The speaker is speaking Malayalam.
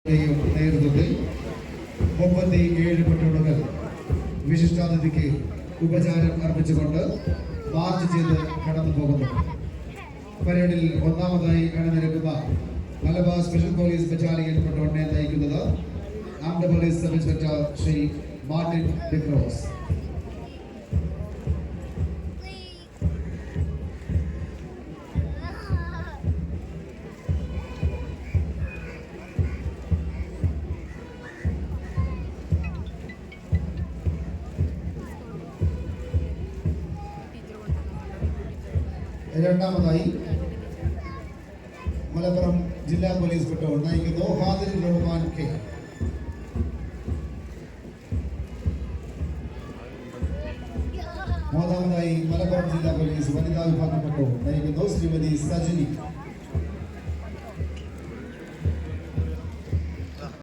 നേതൃത്വത്തിൽ 37 പെട്രോളുകൾ വിശിഷ്ടാതിഥിക്ക് ഉപചാരം അർപ്പിച്ചുകൊണ്ട് മാർച്ച് ചെയ്ത് കടന്നു പോകുന്നു. പരേഡിൽ ഒന്നാമതായി അണിനിരക്കുന്ന മലബാർ സ്പെഷ്യൽ പോലീസ് ബറ്റാലിയൻ പെട്രോളിനെ നയിക്കുന്നത് armed police sub inspector Shri Martin ഡിക്രോസ്. രണ്ടാമതായി മലപ്പുറം ജില്ലാ പോലീസ് പെട്രോൾ നയിക്കുന്നു ഹാദിർ റഹ്മാൻ കെ. മൂന്നാമതായി മലപ്പുറം ജില്ലാ പോലീസ് വനിതാ വിഭാഗം പെട്രോൾ നയിക്കുന്നു ശ്രീമതി സജിനി.